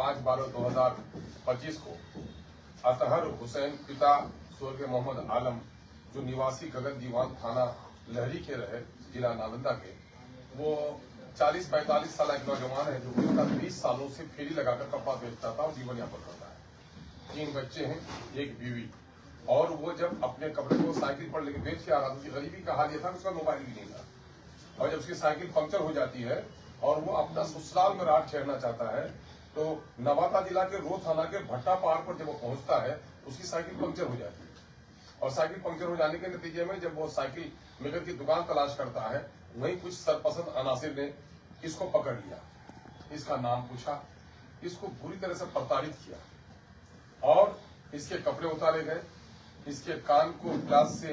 5/12/2025 को अतहर हुसैन पिता स्वर्गीय मोहम्मद आलम, जो निवासी गगन दीवान थाना लहरी के रहे जिला नालंदा के, वो 40-45 साल एक नौजवान है जो पिछले 20 सालों से फेरी लगाकर कपड़ा बेचता था और जीवन यापन करता है। 3 बच्चे हैं, एक बीवी, और वो जब अपने कपड़े को साइकिल पर लेके बेच के आ रहा था, उसकी गरीबी का हाल ये था कि उसका मोबाइल भी नहीं था, और जब उसकी साइकिल पंक्चर हो जाती है और वो अपना ससुराल में रात ठहरना चाहता है, तो नवादा जिला के रो थाना के भट्टा पहाड़ पर जब वो पहुंचता है, उसकी साइकिल पंक्चर हो जाती है, और साइकिल पंक्चर हो जाने के नतीजे में जब वो साइकिल मेकर की दुकान तलाश करता है, वहीं कुछ सरपसंद अनासिर ने इसको पकड़ लिया, इसका नाम पूछा, इसको बुरी तरह से प्रताड़ित किया और इसके कपड़े उतारे गए, इसके कान को ग्लास से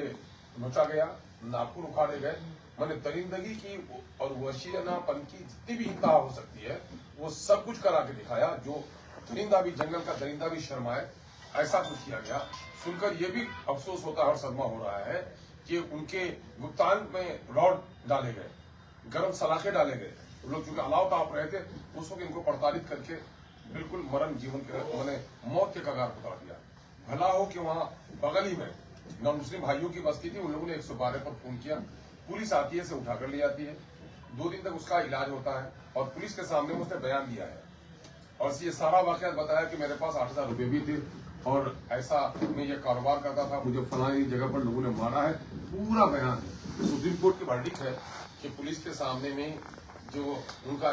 नोचा गया, नाखून उखाड़े गए। मैंने दरिंदगी की और वशीनापन की जितनी भी इंतहा हो सकती है वो सब कुछ करा के दिखाया, जो दरिंदा भी, जंगल का दरिंदा भी शर्माए, ऐसा कुछ किया गया। सुनकर ये भी अफसोस होता है और सदमा हो रहा है कि उनके गुप्तांग में रॉड डाले गए, गर्म सलाखे डाले गए, लोग चूंकि अलाव ताप रहे थे उस वक्त इनको प्रताड़ित करके बिल्कुल मरण जीवन के उन्होंने मौत के कगार पर उतार दिया। भला हो कि वहां बगल ही में नॉन मुस्लिम भाइयों की बस्ती थी, उन लोगों ने 112 पर फोन किया, पुलिस आती है, से उठाकर ले जाती है, 2 दिन तक उसका इलाज होता है और पुलिस के सामने उसने बयान दिया है और ये सारा वाकया बताया कि मेरे पास 8,000 रुपए भी थे और ऐसा मैं ये कारोबार करता था, मुझे फलानी जगह पर लोगों ने मारा है, पूरा बयान है। सुप्रीम कोर्ट की वर्डिक्ट है कि पुलिस के सामने में जो उनका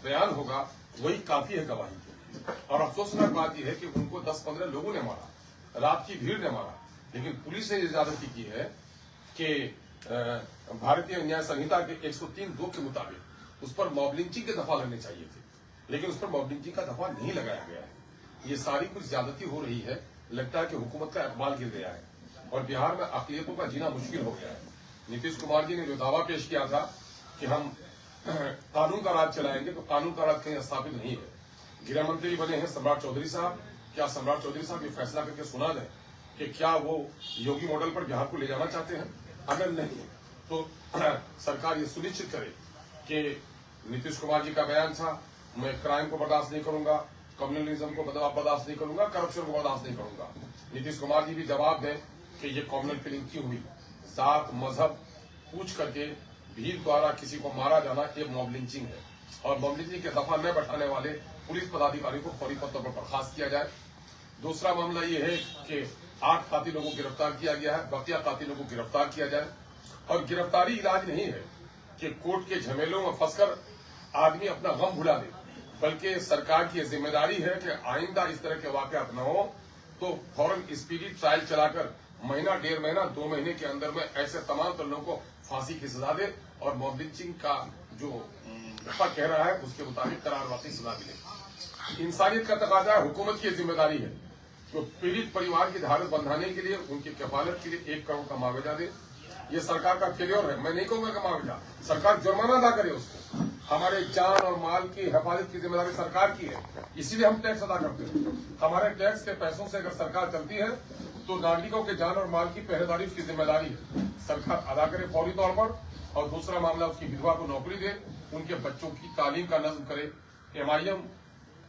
बयान होगा वही काफी है गवाही के लिए। और अफसोसनाक बात यह है कि उनको 10-15 लोगों ने मारा, रात की भीड़ ने मारा, लेकिन पुलिस ने ज्यादती की है कि भारतीय न्याय संहिता के 103(2) के मुताबिक उस पर मॉब लिंचिंग के दफा लगने चाहिए थे, लेकिन उस पर मॉब लिंचिंग का दफा नहीं लगाया गया है। ये सारी कुछ ज्यादती हो रही है, लगता है कि हुकूमत का इकबाल गिर गया है और बिहार में अकलियतों का जीना मुश्किल हो गया है। नीतीश कुमार जी ने जो दावा पेश किया था कि हम कानून का राज चलाएंगे, तो कानून का राज कहीं स्थापित नहीं है। गृह मंत्री बने हैं सम्राट चौधरी साहब, क्या सम्राट चौधरी साहब ये फैसला करके सुना दें कि क्या वो योगी मॉडल पर बिहार को ले जाना चाहते हैं? अगर नहीं तो सरकार ये सुनिश्चित करे कि नीतीश कुमार जी का बयान था, मैं क्राइम को बर्दाश्त नहीं करूंगा, कम्युनलिज्म को बर्दाश्त नहीं करूंगा, करप्शन को बर्दाश्त नहीं करूंगा। नीतीश कुमार जी भी जवाब दें कि ये कम्युनल किलिंग क्यों हुई, जात मजहब पूछ करके भीड़ द्वारा किसी को मारा जाना ये मॉब लिंचिंग है और मॉब लिंचिंग के दफा न बैठाने वाले पुलिस पदाधिकारी को फौरी तौर पर बर्खास्त किया जाए। दूसरा मामला ये है कि 8 कातिलों को गिरफ्तार किया गया है, बकिया कातिलों को गिरफ्तार किया जाए। और गिरफ्तारी इलाज नहीं है कि कोर्ट के झमेलों में फंसकर आदमी अपना गम भुला दे, बल्कि सरकार की जिम्मेदारी है कि आइंदा इस तरह के वाकयात न हो तो फौरन स्पीडी ट्रायल चलाकर महीना, 1.5 महीना, 2 महीने के अंदर में ऐसे तमाम लोगों को फांसी की सजा दे और मॉब लिंचिंग का जो दफा कह रहा है उसके मुताबिक करार वाकई सजा मिले। इंसानियत का तकाजा है, हुकूमत की जिम्मेदारी है तो पीड़ित परिवार की धारस बंधाने के लिए, उनकी कफालत के लिए 1 करोड़ का मुआवजा दे। ये सरकार का फेलियर है, मैं नहीं कहूंगा कि मुआवजा, सरकार जुर्माना अदा करे उसको। हमारे जान और माल की हिफाजत की जिम्मेदारी सरकार की है, इसीलिए हम टैक्स अदा करते हैं। हमारे टैक्स के पैसों से अगर सरकार चलती है तो नागरिकों के जान और माल की पहरेदारी उसकी जिम्मेदारी है, सरकार अदा करे फौरी तौर पर। और दूसरा मामला, उसकी विधवा को नौकरी दे, उनके बच्चों की तालीम का नज्म करे। MIM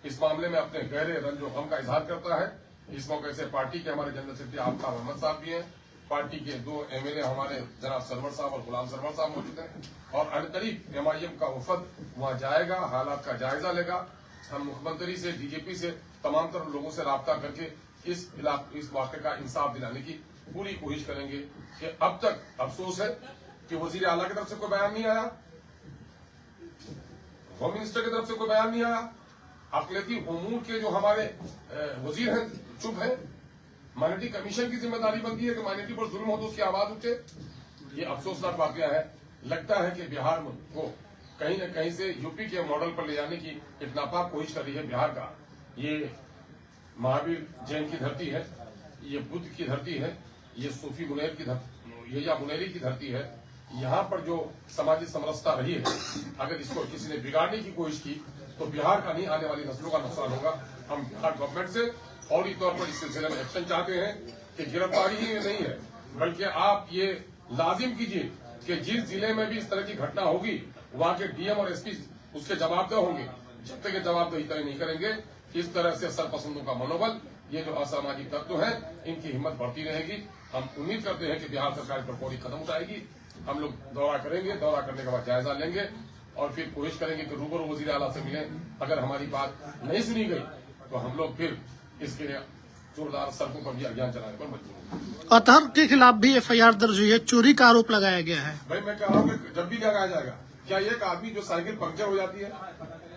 इस मामले में अपने गहरे रंज और गम का इजहार करता है। इस मौके से पार्टी के हमारे जनरल सेक्रेटरी आफ्ताब अहमद साहब भी हैं, पार्टी के 2 MLA हमारे जनाब सरवर साहब और गुलाम सरवर साहब मौजूद हैं और अनकरीब MIM का वफद वहां जाएगा, हालात का जायजा लेगा। हम मुख्यमंत्री से, DGP से, तमाम तरह लोगों से राब्ता करके इस वाक़े का इंसाफ दिलाने की पूरी कोशिश करेंगे। कि अब तक अफसोस है कि वजीर आला की तरफ से कोई बयान नहीं आया, होम मिनिस्टर की तरफ से कोई बयान नहीं आया, अकलियती उमूर के जो हमारे वजीर हैं चुप है। माइनॉरिटी कमीशन की जिम्मेदारी बनती है कि माइनॉरिटी पर जुल्म हो तो उसकी आवाज उठे। ये अफसोसनाक वाकया है। लगता है कि बिहार को कहीं न कहीं से यूपी के मॉडल पर ले जाने की एक नापाक कोशिश कर रही है बिहार का। ये महावीर जैन की धरती है, ये बुद्ध की धरती है, ये सूफी मुनैर की धरती, ये या मुनैरी की धरती है। यहाँ पर जो समाजी समरसता रही है, अगर इसको किसी ने बिगाड़ने की कोशिश की तो बिहार का नहीं, आने वाली नस्लों का नुकसान होगा। हम बिहार गवर्नमेंट से फौरी तौर पर इस सिलसिले में एक्शन चाहते हैं कि गिरफ्तारी ही नहीं है, बल्कि आप ये लाजिम कीजिए कि जिस जिले में भी इस तरह की घटना होगी वहां के DM और SP उसके जवाबदेह होंगे। जब तक ये जवाबदेही तय नहीं करेंगे इस तरह से सरपसंदों का मनोबल, ये जो असामाजिक तत्व है, इनकी हिम्मत बढ़ती रहेगी। हम उम्मीद करते हैं कि बिहार सरकार पर पौड़ी कदम उठाएगी। हम लोग दौरा करेंगे, दौरा करने के बाद जायजा लेंगे और फिर कोशिश करेंगे कि रूबरू वजीर आला से मिले। अगर हमारी बात नहीं सुनी गई तो हम लोग फिर इसके जोरदार सड़कों पर भी अभियान चलाने पर मजबूर होंगे। अतहर के खिलाफ भी एफआईआर दर्ज हुई है, चोरी का आरोप लगाया गया है। भाई मैं कह रहा हूँ कि जब भी लगाया जाएगा, क्या एक आदमी जो साइकिल पंक्चर हो जाती है,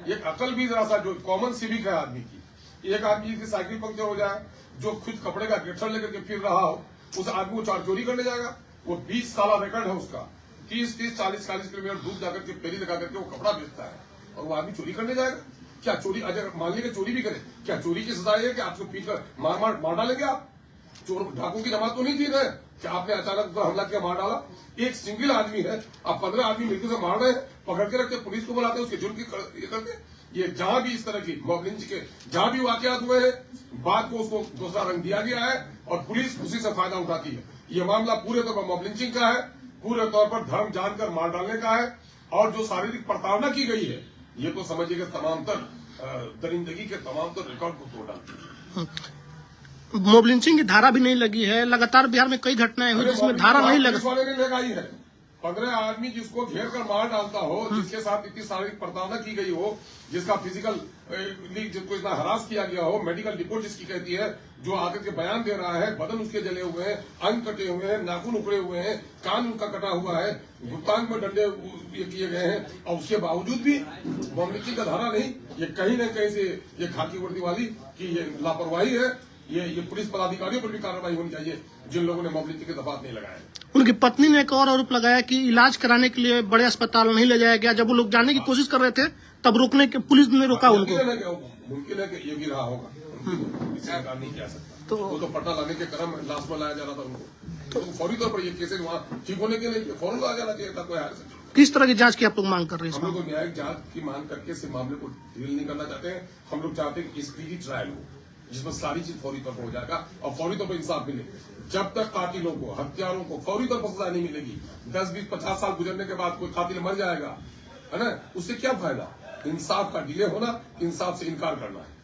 एक अकल भी जरा सा जो कॉमन सिविक है आदमी की, एक आदमी की साइकिल पंक्चर हो जाए, जो खुद कपड़े का गेठर लेकर के फिर रहा हो, उस आदमी को चोरी करने जाएगा। वो 20 साल रिकॉर्ड है उसका, 30-30, 40-40 किलोमीटर दूर जाकर के फेरी लगा करके वो कपड़ा बेचता है, और वो आदमी चोरी करने जाएगा। क्या चोरी, अगर मान लीजिए चोरी भी करे, क्या चोरी की सजा है कि आपको पीकर मार डालेंगे आप? चोर डाकू की जमात तो नहीं थी ना कि आपने अचानक हमला किया, मार डाला। एक सिंगल आदमी है, आप 15 आदमी मिलकर से मार रहे हैं, पकड़ के रखते, पुलिस को बुलाते, उसके जुर्म की ये करते। ये जहां भी इस तरह की मॉब लिंच के जहां भी वाकयात हुए हैं, बात को उसको दूसरा रंग दिया गया है और पुलिस उसी से फायदा उठाती है। ये मामला पूरे तौर पर मॉब लिंचिंग का है, पूरे तौर पर धर्म जानकर मार डालने का है, और जो शारीरिक प्रताड़ना की गई है, ये तो समझिएगा तमाम तर दरिंदगी के तमाम तर रिकॉर्ड को तोड़ डालती है। मॉब लिंचिंग की धारा भी नहीं लगी है। लगातार बिहार में कई घटनाएं हुई जिसमें धारा नहीं लगा। वाले ने लगाई है। 15 आदमी जिसको घेर कर मार डालता हो, जिसके साथ इतनी शारीरिक प्रताड़ना की गई हो, जिसका फिजिकल जिसको इतना हरास किया गया हो, मेडिकल रिपोर्ट जिसकी कहती है, जो आकर के बयान दे रहा है, बदन उसके जले हुए हैं, अंग कटे हुए हैं, नाखून उखड़े हुए हैं, कान उनका कटा हुआ है, गुप्तांग में डंडे ये किए गए हैं, और उसके बावजूद भी मॉब लिंचिंग का धारा नहीं। ये कहीं न कहीं से ये खाकी वर्दी वाली की ये लापरवाही है। ये पुलिस पदाधिकारियों पर भी कार्रवाई होनी चाहिए जिन लोगों ने मॉब लिंचिंग के दफात नहीं लगाए। उनकी पत्नी ने एक और आरोप लगाया कि इलाज कराने के लिए बड़े अस्पताल नहीं ले जाया गया। जब वो लोग जाने की कोशिश कर रहे थे तब रोकने के पुलिस ने रोका उनको। मुमकिन है कि ये भी रहा होगा, इसे नहीं कह सकता। तो वो तो पटना लाने के क्रम लाश में लाया जाना था उनको, तो फौरी तौर पर ये केसेज वहाँ ठीक होने के लिए फौरन लाया जाना चाहिए था। कोई किस तरह की जांच की आप लोग मांग कर रहे हैं? हम लोग न्यायिक जांच की मांग करके इस मामले को डील नहीं करना चाहते हैं। हम लोग चाहते हैं कि स्पीडी ट्रायल हो, जिसमें सारी चीज फौरी तौर पर हो जाएगा और फौरी तौर पर इंसाफ मिले। जब तक कातिलों को, हत्यारों को फौरी तौर पर सजा नहीं मिलेगी, 10, 20, 50 साल गुजरने के बाद कोई कातिल मर जाएगा, है ना, उससे क्या फायदा? इंसाफ का डिले होना, इंसाफ से इनकार करना है।